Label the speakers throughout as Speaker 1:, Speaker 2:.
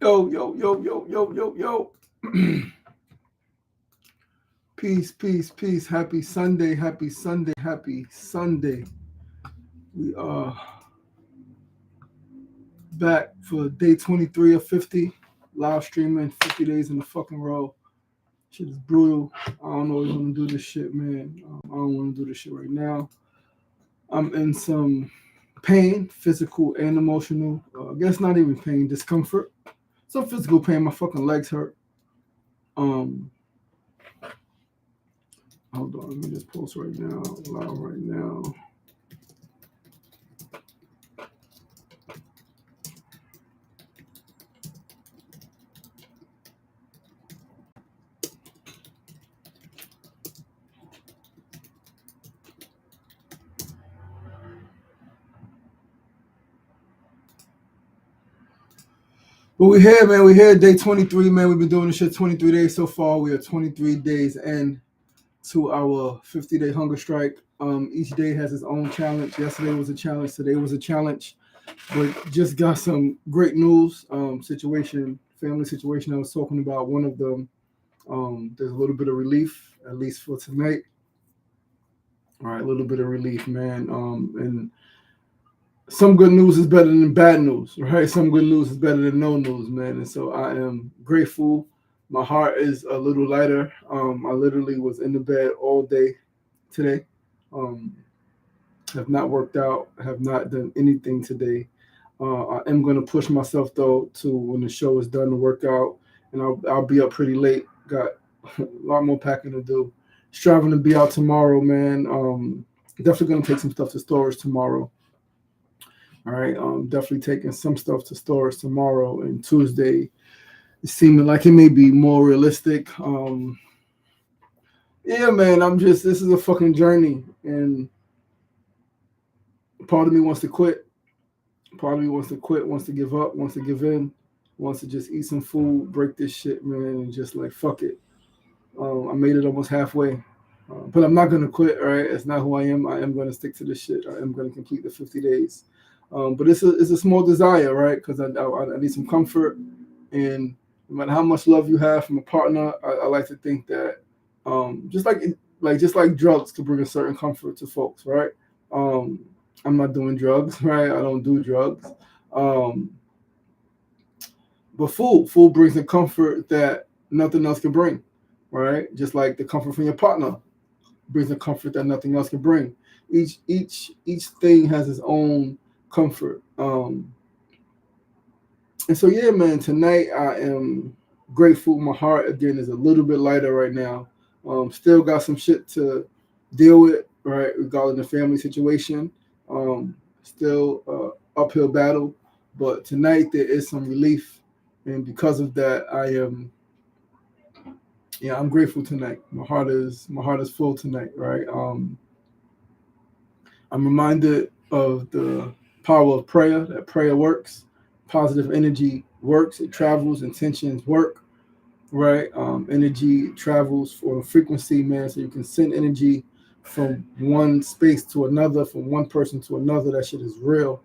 Speaker 1: Yo, yo, yo, yo, yo, yo, yo. Peace, peace, peace. Happy Sunday, happy Sunday, happy Sunday. We are back for day 23 of 50. Live streaming 50 days in a fucking row. Shit is brutal. I don't know if I'm gonna do this shit, man. I don't want to do this shit right now. I'm in some pain, physical and emotional. I guess not even pain, discomfort. Some physical pain. My fucking legs hurt. Um, Hold on, let me just post right now, live right now. But we here, man. We here, day 23, man. We've been doing this shit 23 days so far. We are 23 days in to our 50-day hunger strike. Each day has its own challenge. Yesterday was a challenge. Today was a challenge. But just got some great news. Family situation I was talking about. One of them, there's a little bit of relief, at least for tonight. All right, a little bit of relief, man. And some good news is better than bad news, right? Some good news is better than no news, man. And so I am grateful. My heart is a little lighter. I literally was in the bed all day today. Um, have not worked out. Have not done anything today. I am going to push myself though to when the show is done to work out, and I'll be up pretty late. Got a lot more packing to do. Striving to be out tomorrow, man. Definitely going to take some stuff to storage tomorrow. All right, definitely taking some stuff to storage tomorrow and Tuesday. It's seeming like it may be more realistic. Yeah, man, this is a fucking journey, and part of me wants to quit. Part of me wants to quit, wants to give up, wants to give in, wants to just eat some food, break this shit, man, and just like fuck it. I made it almost halfway, but I'm not gonna quit. Right, it's not who I am. I am gonna stick to this shit. I am gonna complete the 50 days. But it's a small desire, right? Because I need some comfort, and no matter how much love you have from a partner, I like to think that just like drugs could bring a certain comfort to folks, right? Um, I'm not doing drugs, right? I don't do drugs. Um, but food brings a comfort that nothing else can bring, right? Just like the comfort from your partner brings a comfort that nothing else can bring. Each thing has its own comfort. And so yeah, man, tonight I am grateful. My heart again is a little bit lighter right now. Still got some shit to deal with, right, regarding the family situation. Still uphill battle, but tonight there is some relief, and because of that, I'm grateful tonight. My heart is full tonight, right? I'm reminded of the power of prayer, that prayer works, positive energy works, it travels, intentions work, right? Energy travels for a frequency, man, so you can send energy from one space to another, from one person to another. That shit is real.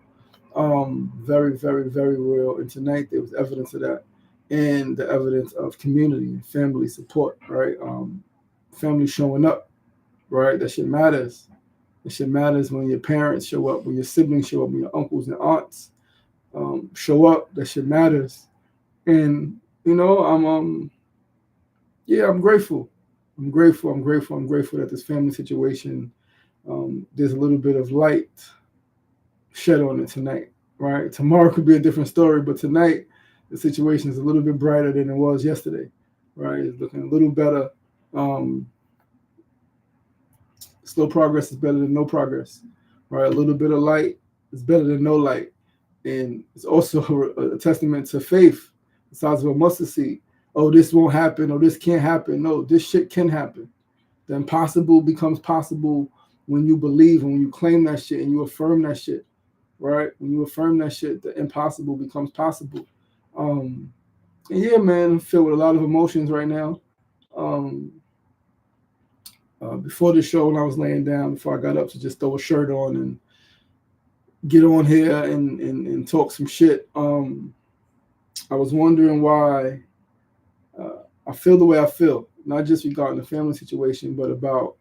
Speaker 1: Very, very, very real. And tonight there was evidence of that, and the evidence of community and family support, right? Family showing up, right? That shit matters. That shit matters when your parents show up, when your siblings show up, when your uncles and aunts show up. That shit matters. And I'm grateful. I'm grateful. I'm grateful. I'm grateful that this family situation, there's a little bit of light shed on it tonight. Right, tomorrow could be a different story, but tonight the situation is a little bit brighter than it was yesterday. Right, it's looking a little better. Um, Slow progress is better than no progress. Right, a little bit of light is better than no light, and it's also a testament to faith. The size of a mustard seed. Oh, this won't happen. Oh, this can't happen. No, this shit can happen. The impossible becomes possible when you believe and when you claim that shit and you affirm that shit. Right? When you affirm that shit, the impossible becomes possible. Um, and yeah, man, I'm filled with a lot of emotions right now. Um, Before the show, when I was laying down, before I got up to just throw a shirt on and get on here and talk some shit, I was wondering why I feel the way I feel, not just regarding the family situation, but about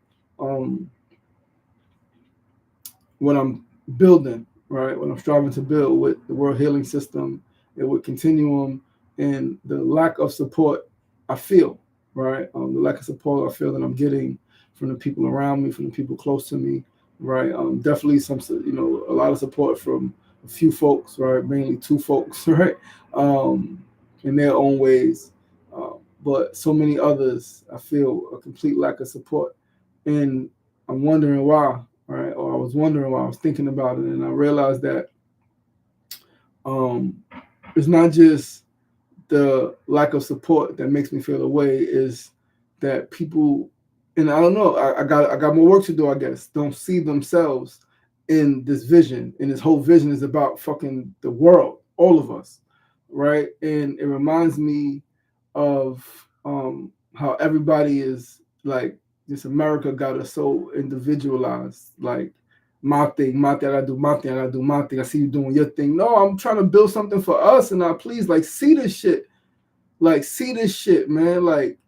Speaker 1: what I'm building, right? What I'm striving to build with the World Healing System and with Continuum, and the lack of support I feel, right? The lack of support I feel that I'm getting from the people around me, from the people close to me, right? Definitely some, a lot of support from a few folks, right? Mainly two folks, right? In their own ways. But so many others, I feel a complete lack of support. And I'm wondering why, right? Or I was wondering why, I was thinking about it, and I realized that it's not just the lack of support that makes me feel the way, is that people, and I don't know, I got more work to do, I guess, don't see themselves in this vision. And this whole vision is about fucking the world, all of us, right? And it reminds me of how everybody is like, this America got us so individualized, like my thing, I gotta do my thing, I gotta do my thing. I see you doing your thing. No, I'm trying to build something for us, and I please, like, see this shit. Like, see this shit, man. Like,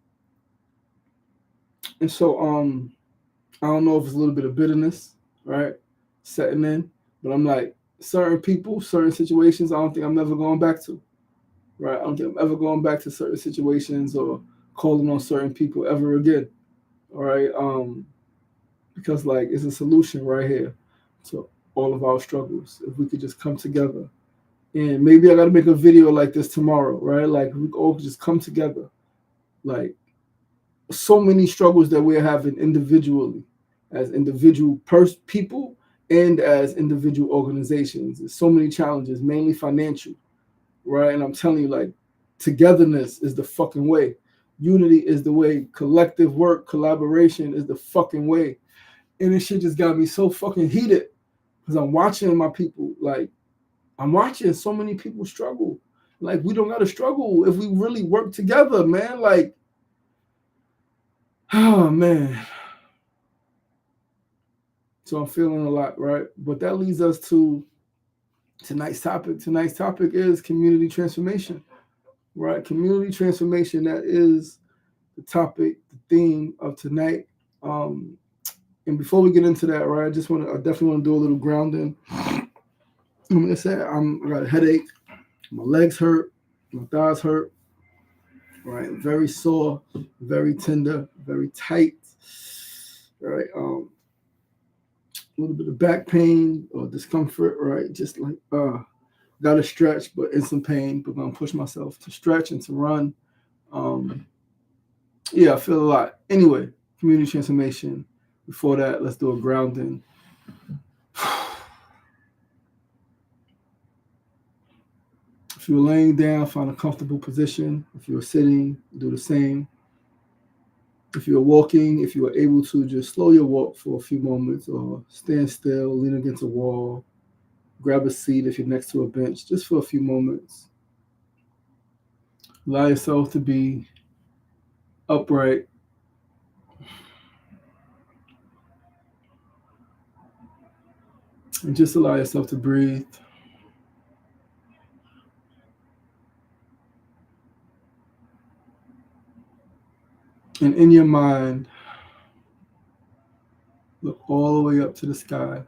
Speaker 1: and so I don't know if it's a little bit of bitterness, right, setting in, but I'm like, certain people, certain situations, I don't think I'm ever going back to. Right? I don't think I'm ever going back to certain situations or calling on certain people ever again. All right. Because, like, it's a solution right here to all of our struggles. If we could just come together. And maybe I gotta make a video like this tomorrow, right? Like, we all could just come together. Like, so many struggles that we're having individually, as individual people and as individual organizations. There's so many challenges, mainly financial, right? And I'm telling you, like, togetherness is the fucking way. Unity is the way. Collective work, collaboration is the fucking way. And this shit just got me so fucking heated because I'm watching my people, like, I'm watching so many people struggle. Like, we don't gotta struggle if we really work together, man. Like, oh man. So I'm feeling a lot, right? But that leads us to tonight's topic. Tonight's topic is community transformation, right? Community transformation. That is the topic, the theme of tonight. And before we get into that, right, I definitely want to do a little grounding. I'm gonna say I got a headache, my legs hurt, my thighs hurt, right? Very sore, very tender, very tight, right? A little bit of back pain or discomfort, right? Just like gotta stretch, but in some pain, but gonna push myself to stretch and to run. Yeah, I feel a lot. Anyway, community transformation. Before that, let's do a grounding. If you're laying down, find a comfortable position. If you're sitting, do the same. If you're walking, if you are able to, just slow your walk for a few moments or stand still, lean against a wall, grab a seat if you're next to a bench, just for a few moments. Allow yourself to be upright. And just allow yourself to breathe. And in your mind, look all the way up to the sky,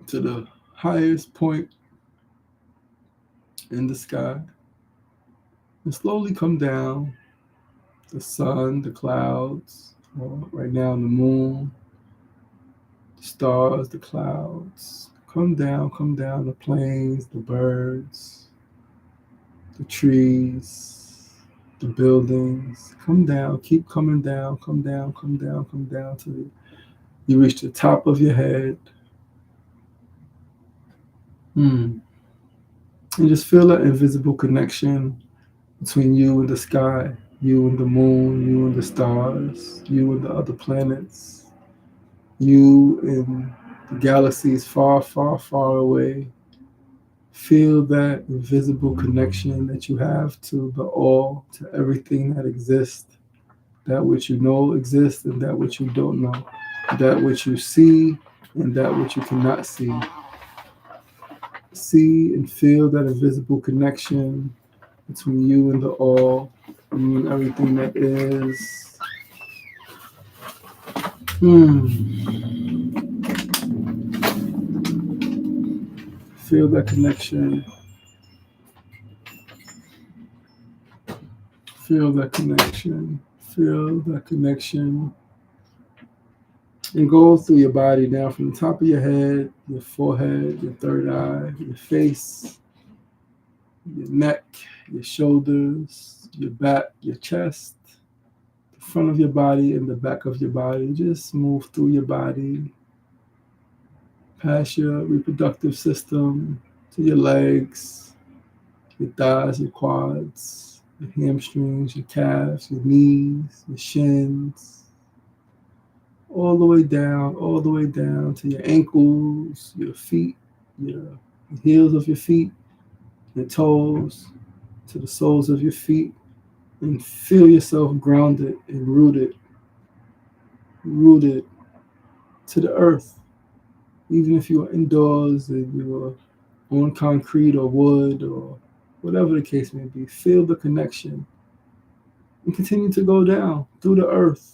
Speaker 1: to the highest point in the sky, and slowly come down. The sun, the clouds, right now the moon, the stars, the clouds. Come down, the plains, the birds, the trees, the buildings. Come down, keep coming down, come down till you reach the top of your head. And just feel that invisible connection between you and the sky, you and the moon, you and the stars, you and the other planets, you and the galaxies far, far, far away. Feel that invisible connection that you have to the all, to everything that exists, that which you know exists and that which you don't know, that which you see and that which you cannot see. See and feel that invisible connection between you and the all, and everything that is. Feel that connection. Feel that connection. Feel that connection. And go through your body now from the top of your head, your forehead, your third eye, your face, your neck, your shoulders, your back, your chest, the front of your body and the back of your body. Just move through your body, past your reproductive system, to your legs, your thighs, your quads, your hamstrings, your calves, your knees, your shins, all the way down to your ankles, your feet, your heels of your feet, your toes, to the soles of your feet, and feel yourself grounded and rooted to the earth. Even if you are indoors and you are on concrete or wood or whatever the case may be, feel the connection and continue to go down through the earth,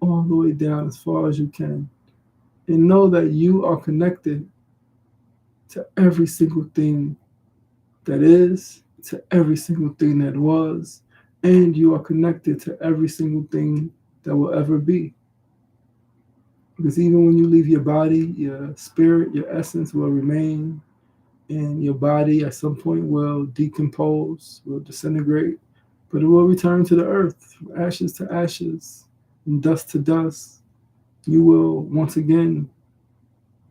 Speaker 1: all the way down as far as you can. And know that you are connected to every single thing that is, to every single thing that was, and you are connected to every single thing that will ever be. Because even when you leave your body, your spirit, your essence will remain, and your body at some point will decompose, will disintegrate, but it will return to the earth, from ashes to ashes, and dust to dust. You will once again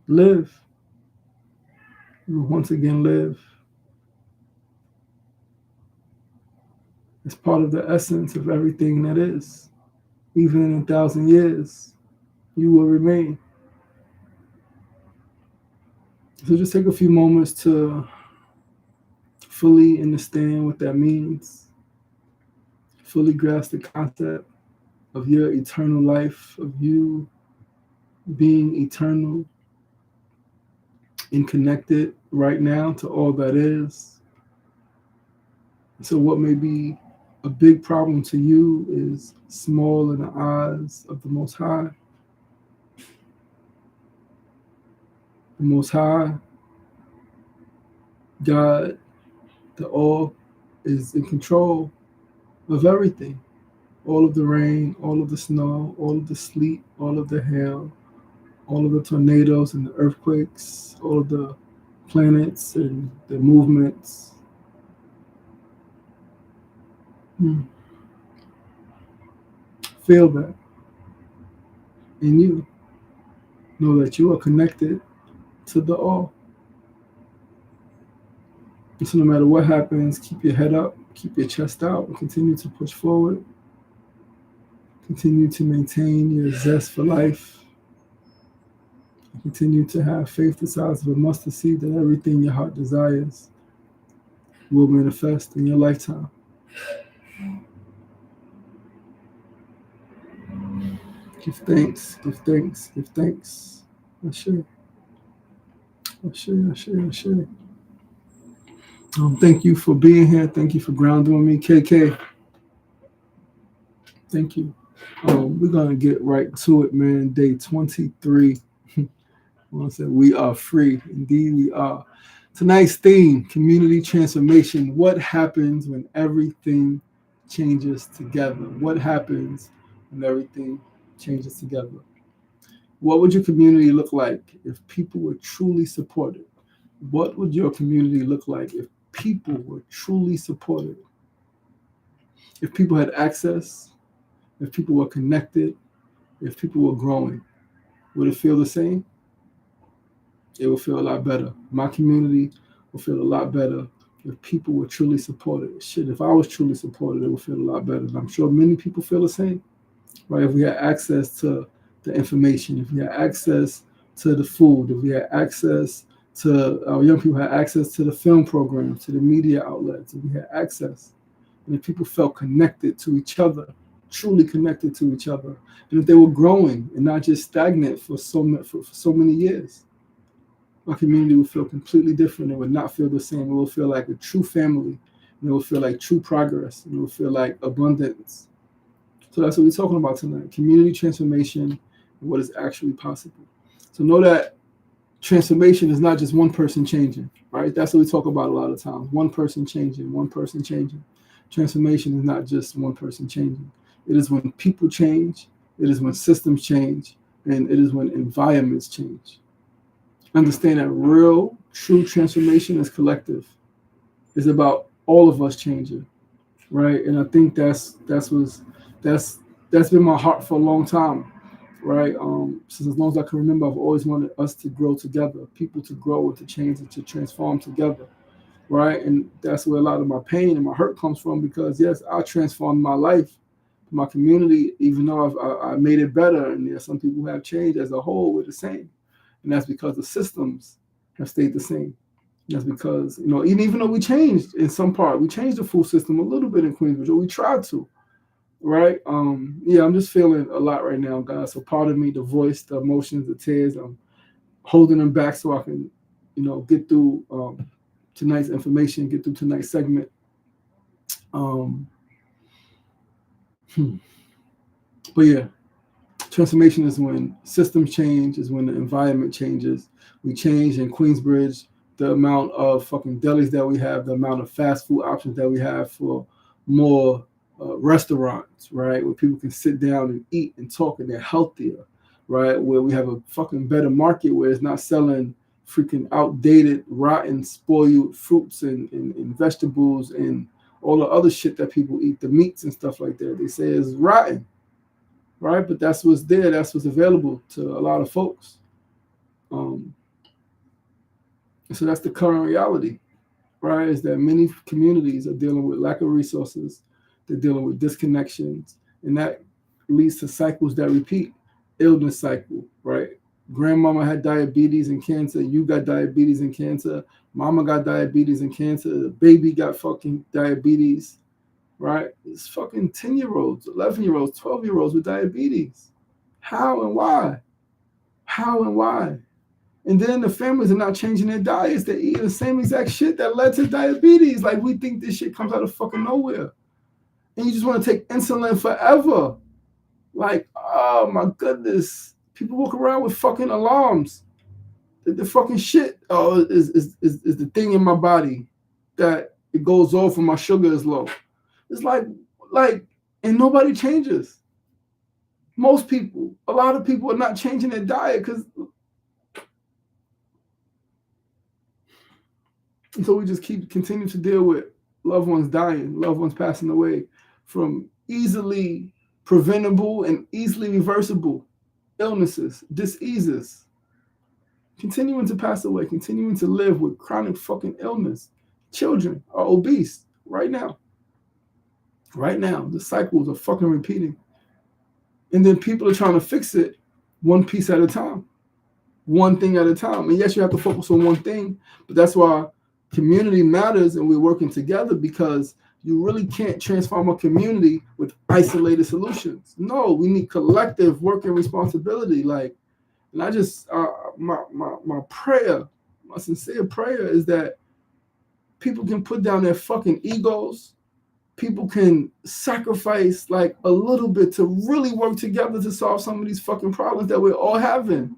Speaker 1: live. You will once again live. It's part of the essence of everything that is. Even in 1,000 years, you will remain. So just take a few moments to fully understand what that means, fully grasp the concept of your eternal life, of you being eternal and connected right now to all that is. So what may be a big problem to you is small in the eyes of the Most High. The Most High, God, the All, is in control of everything. All of the rain, all of the snow, all of the sleet, all of the hail, all of the tornadoes and the earthquakes, all of the planets and the movements. Feel that in you. Know that you are connected to the all. And so no matter what happens, keep your head up, keep your chest out, and continue to push forward. Continue to maintain your zest for life. Continue to have faith the size of a mustard seed that everything your heart desires will manifest in your lifetime. Give thanks, give thanks, give thanks. Ashe. Ashe, ashe, ashe. Thank you for being here. Thank you for grounding with me, KK. Thank you. We're going to get right to it, man. Day 23. I want to say we are free. Indeed, we are. Tonight's theme, community transformation. What happens when everything changes together? What happens when everything changes together? What would your community look like if people were truly supported? What would your community look like if people were truly supported? If people had access, if people were connected, if people were growing, would it feel the same? It would feel a lot better. My community would feel a lot better if people were truly supported. Shit, if I was truly supported, it would feel a lot better. And I'm sure many people feel the same, right? If we had access to the information, if we had access to the food, if we had access to our young people had access to the film programs, to the media outlets, if we had access, and if people felt connected to each other, truly connected to each other, and if they were growing and not just stagnant for so many years. My community will feel completely different. It would not feel the same. It will feel like a true family. And it will feel like true progress. And it will feel like abundance. So that's what we're talking about tonight. Community transformation and what is actually possible. So know that transformation is not just one person changing, right? That's what we talk about a lot of times. One person changing, one person changing. Transformation is not just one person changing. It is when people change, it is when systems change, and it is when environments change. Understand that real, true transformation is collective. It's about all of us changing, right? And I think that's that's been my heart for a long time, right? Since as long as I can remember, I've always wanted us to grow together, people to grow and to change and to transform together, right? And that's where a lot of my pain and my hurt comes from because yes, I transformed my life, my community, even though I made it better, and some people have changed. As a whole, we're the same, and that's because the systems have stayed the same. That's because even though we changed in some part, we changed the food system a little bit in Queensbridge, or we tried to, right? Yeah, I'm just feeling a lot right now, guys. So part of me, the voice, the emotions, the tears, I'm holding them back so I can, get through tonight's information, get through tonight's segment. Um, but yeah, transformation is when systems change, is when the environment changes. We change in Queensbridge, the amount of fucking delis that we have, the amount of fast food options that we have for more restaurants, right? Where people can sit down and eat and talk and they're healthier, right? Where we have a fucking better market where it's not selling freaking outdated, rotten, spoiled fruits and vegetables and all the other shit that people eat, the meats and stuff like that. They say it's rotten, right? But that's what's there. That's what's available to a lot of folks. So that's the current reality, right? Is that many communities are dealing with lack of resources. They're dealing with disconnections, and that leads to cycles that repeat. Illness cycle, right? Grandmama had diabetes and cancer. You got diabetes and cancer. Mama got diabetes and cancer. The baby got fucking diabetes, right? It's fucking 10-year-olds, 11-year-olds, 12-year-olds with diabetes. How and why? How and why? And then the families are not changing their diets. They're eating the same exact shit that led to diabetes. Like, we think this shit comes out of fucking nowhere. And you just want to take insulin forever. Like, oh my goodness. People walk around with fucking alarms. The fucking shit is the thing in my body that it goes off when my sugar is low. It's like, and nobody changes. Most people, a lot of people are not changing their diet because. And so we just continue to deal with loved ones dying, loved ones passing away from easily preventable and easily reversible illnesses, diseases. Continuing to pass away, continuing to live with chronic fucking illness. Children are obese right now. Right now, the cycles are fucking repeating. And then people are trying to fix it one piece at a time, one thing at a time. And yes, you have to focus on one thing, but that's why community matters and we're working together, because you really can't transform a community with isolated solutions. No, we need collective work and responsibility. Like, and I just, my prayer, my sincere prayer is that people can put down their fucking egos. People can sacrifice like a little bit to really work together to solve some of these fucking problems that we're all having.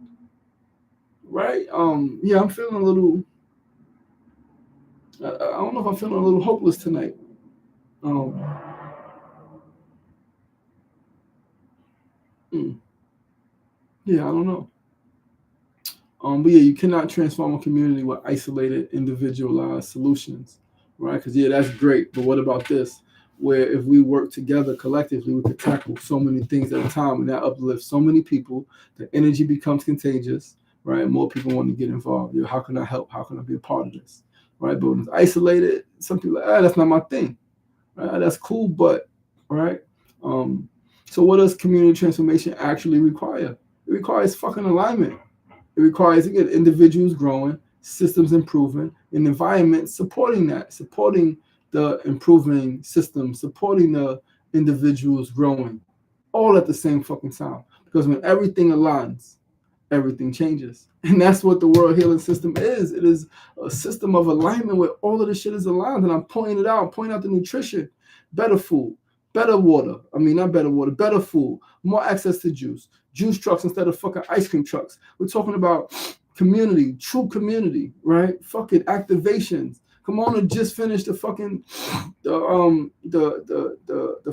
Speaker 1: Right? Yeah, I'm feeling a little, I don't know if I'm feeling a little hopeless tonight. Yeah, I don't know. But yeah, you cannot transform a community with isolated, individualized solutions, right? Because yeah, that's great. But what about this? Where if we work together collectively, we could tackle so many things at a time, and that uplifts so many people. The energy becomes contagious, right? More people want to get involved. How can I help? How can I be a part of this, right? But when it's isolated, some people are like, that's not my thing. Right? That's cool, but right. So what does community transformation actually require? It requires fucking alignment. It requires, again, individuals growing, systems improving, and environment supporting that, supporting the improving system, supporting the individuals growing, all at the same fucking time. Because when everything aligns, everything changes. And that's what the World Healing System is. It is a system of alignment where all of the shit is aligned. And I'm pointing it out. I'm pointing out the nutrition, better food, better water. I mean, not better water, better food, more access to juice trucks instead of fucking ice cream trucks. We're talking about community, true community, right? Fucking activations. Come on and just finish the fucking the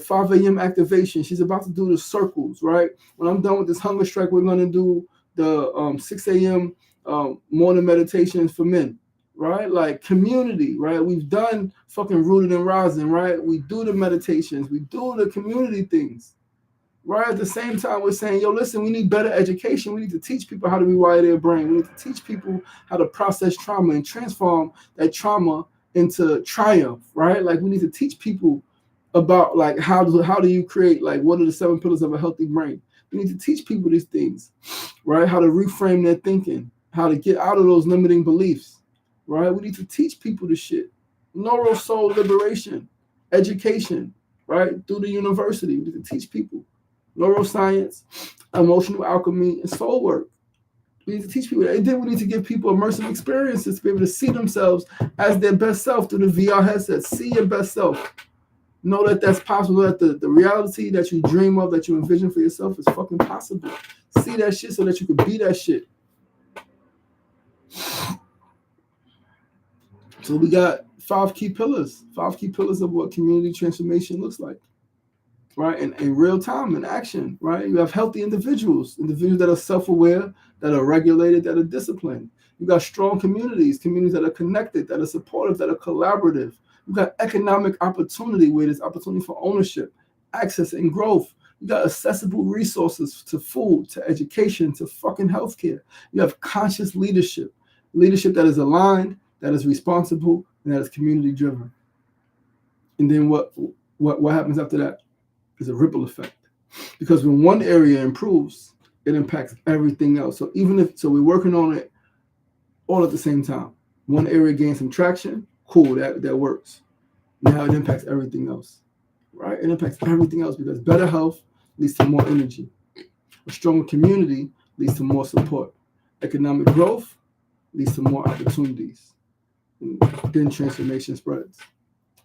Speaker 1: 5 a.m. activation. She's about to do the circles, right? When I'm done with this hunger strike, we're gonna do the 6 a.m. Morning meditations for men, right? Like community, right? We've done fucking rooted and rising, right? We do the meditations, we do the community things. Right at the same time, we're saying, yo, listen, we need better education. We need to teach people how to rewire their brain. We need to teach people how to process trauma and transform that trauma into triumph, right? Like we need to teach people about like how do you create, like what are the 7 pillars of a healthy brain? We need to teach people these things, right? How to reframe their thinking, how to get out of those limiting beliefs, right? We need to teach people this shit. Neural soul liberation, education, right? Through the university, we need to teach people. Neuroscience, emotional alchemy, and soul work. We need to teach people that. And then we need to give people immersive experiences to be able to see themselves as their best self through the VR headset. See your best self. Know that that's possible. Know that the reality that you dream of, that you envision for yourself is fucking possible. See that shit so that you can be that shit. So we got 5 key pillars. 5 key pillars of what community transformation looks like. Right, in real time, in action, right? You have healthy individuals that are self-aware, that are regulated, that are disciplined. You got strong communities that are connected, that are supportive, that are collaborative. You got economic opportunity where there's opportunity for ownership, access, and growth. You got accessible resources to food, to education, to fucking healthcare. You have conscious leadership that is aligned, that is responsible, and that is community-driven. And then what happens after that? Is a ripple effect, because when one area improves, it impacts everything else. So we're working on it all at the same time. One area gains some traction, cool, that works. Now it impacts everything else, right? It impacts everything else because better health leads to more energy. A stronger community leads to more support. Economic growth leads to more opportunities. And then transformation spreads.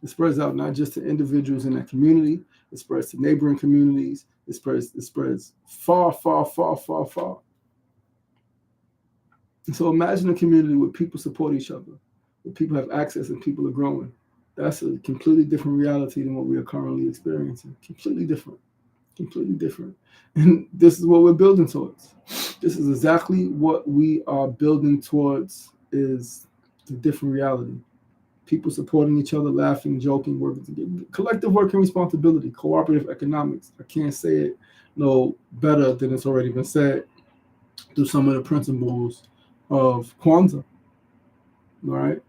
Speaker 1: It spreads out not just to individuals in that community. It spreads to neighboring communities. It spreads far, far, far, far, far. And so imagine a community where people support each other, where people have access and people are growing. That's a completely different reality than what we are currently experiencing. Completely different. And this is what we're building towards. This is exactly what we are building towards, is a different reality. People supporting each other, laughing, joking, working together. Collective work and responsibility, cooperative economics. I can't say it no better than it's already been said through some of the principles of Kwanzaa. All right?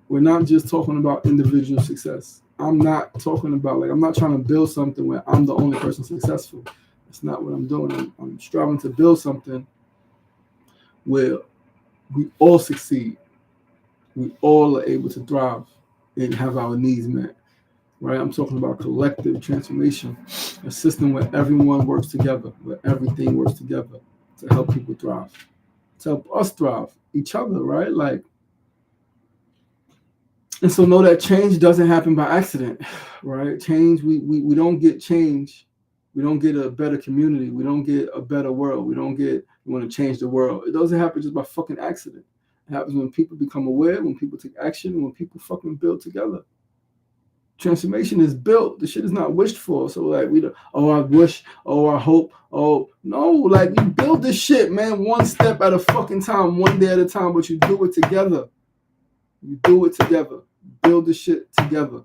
Speaker 1: We're not just talking about individual success. I'm not trying to build something where I'm the only person successful. That's not what I'm doing. I'm striving to build something where we all succeed. We all are able to thrive and have our needs met, right? I'm talking about collective transformation, a system where everyone works together, where everything works together to help people thrive, to help us thrive, each other, right? And so know that change doesn't happen by accident, right? Change, we don't get change. We don't get a better community. We don't get a better world. We want to change the world. It doesn't happen just by fucking accident. It happens when people become aware, when people take action, and when people fucking build together. Transformation is built. The shit is not wished for. So I wish, I hope, no, like you build this shit, man, one step at a fucking time, one day at a time, but you do it together. Build this shit together,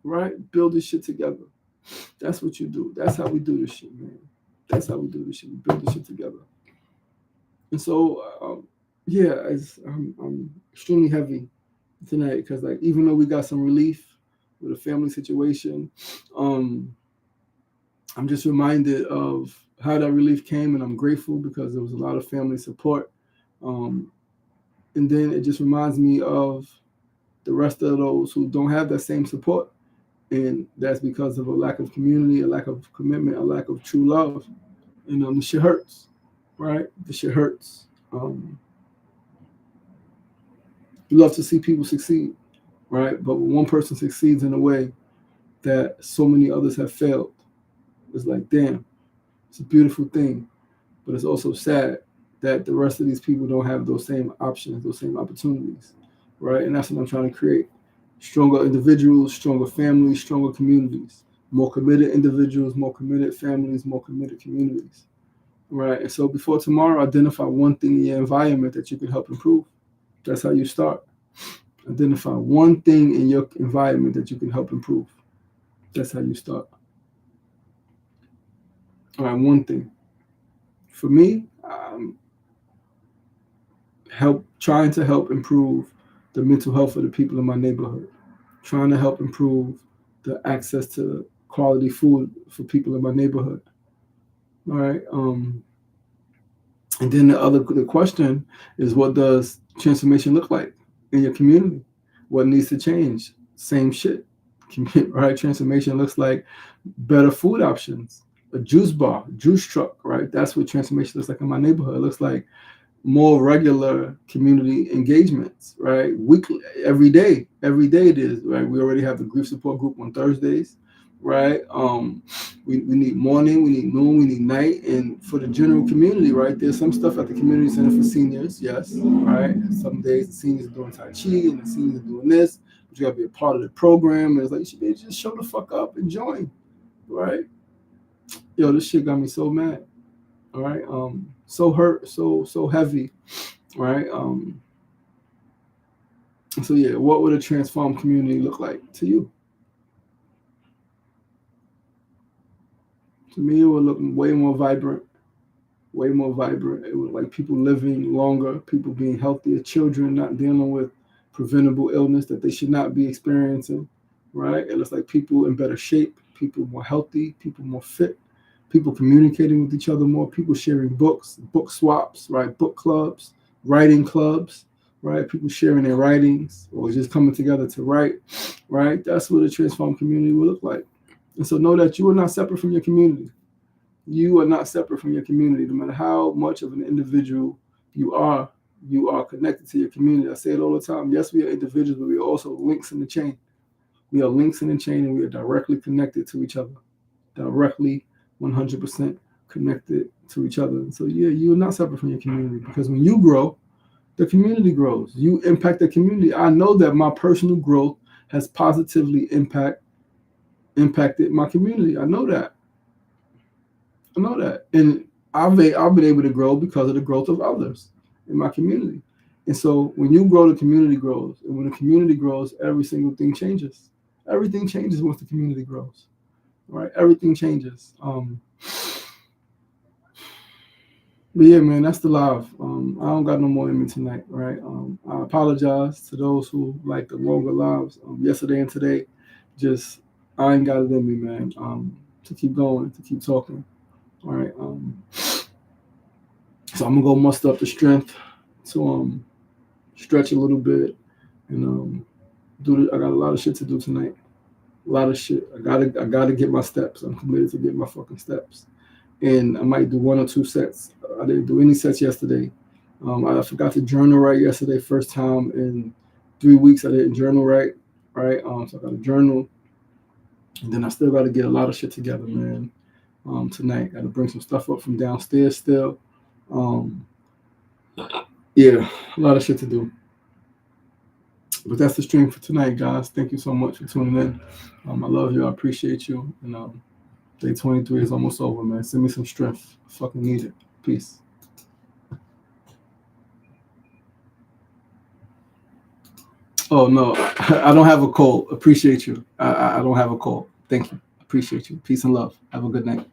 Speaker 1: right? Build this shit together. That's what you do. That's how we do this shit, man. That's how we do this shit. We build this shit together. And so, I'm extremely heavy tonight because, like, even though we got some relief with a family situation, I'm just reminded of how that relief came, and I'm grateful because there was a lot of family support. And then it just reminds me of the rest of those who don't have that same support. And that's because of a lack of community, a lack of commitment, a lack of true love. And the shit hurts. right? This shit hurts. You love to see people succeed, right? But when one person succeeds in a way that so many others have failed, it's like, damn, it's a beautiful thing. But it's also sad that the rest of these people don't have those same options, those same opportunities, right? And that's what I'm trying to create. Stronger individuals, stronger families, stronger communities, more committed individuals, more committed families, more committed communities, right? And so before tomorrow, identify one thing in your environment that you can help improve. That's how you start. Identify one thing in your environment that you can help improve. That's how you start. All right, one thing. For me, trying to help improve the mental health of the people in my neighborhood, trying to help improve the access to quality food for people in my neighborhood. All right. And then the question is, what does transformation look like in your community? What needs to change? Same shit, right? Transformation looks like better food options, a juice bar, juice truck, right? That's what transformation looks like in my neighborhood. It looks like more regular community engagements, right? Weekly, every day it is, right? We already have the grief support group on Thursdays, right? We need morning, we need noon, we need night, and for the general community, right? There's some stuff at the community center for seniors, yes, right? Some days the seniors are doing Tai Chi and the seniors are doing this, but you gotta be a part of the program, and it's like, you should be able to just show the fuck up and join, right? Yo, this shit got me so mad. All right, so hurt, so heavy, right? So yeah, what would a transformed community look like to you? To me, it would look way more vibrant, way more vibrant. It would like people living longer, people being healthier, children not dealing with preventable illness that they should not be experiencing, right? It looks like people in better shape, people more healthy, people more fit, people communicating with each other more, people sharing books, book swaps, right? Book clubs, writing clubs, right? People sharing their writings or just coming together to write, right? That's what a transformed community will look like. And so know that you are not separate from your community. You are not separate from your community. No matter how much of an individual you are connected to your community. I say it all the time. Yes, we are individuals, but we are also links in the chain. We are links in the chain, and we are directly connected to each other. Directly, 100% connected to each other. And so yeah, you are not separate from your community, because when you grow, the community grows. You impact the community. I know that my personal growth has positively impacted my community. I know that. And I've been able to grow because of the growth of others in my community. And so when you grow, the community grows. And when the community grows, every single thing changes. Everything changes once the community grows. Right? Everything changes. But yeah, man, that's the live. I don't got no more in me tonight, right? I apologize to those who like the longer lives. Yesterday and today, just I ain't got it in me, man. To keep going, to keep talking. All right. So I'm gonna go muster up the strength to stretch a little bit and I got a lot of shit to do tonight. A lot of shit. I gotta get my steps. I'm committed to get my fucking steps. And I might do 1 or 2 sets. I didn't do any sets yesterday. I forgot to journal write yesterday. First time in 3 weeks I didn't journal write. Right. So I got to journal, and then I still got to get a lot of shit together, man. Tonight, got to bring some stuff up from downstairs still. Yeah, a lot of shit to do. But that's the stream for tonight, guys. Thank you so much for tuning in. I love you. I appreciate you. And day 23 is almost over, man. Send me some strength. I fucking need it. Peace. Oh, no. I don't have a cold. Appreciate you. I don't have a cold. Thank you. Appreciate you. Peace and love. Have a good night.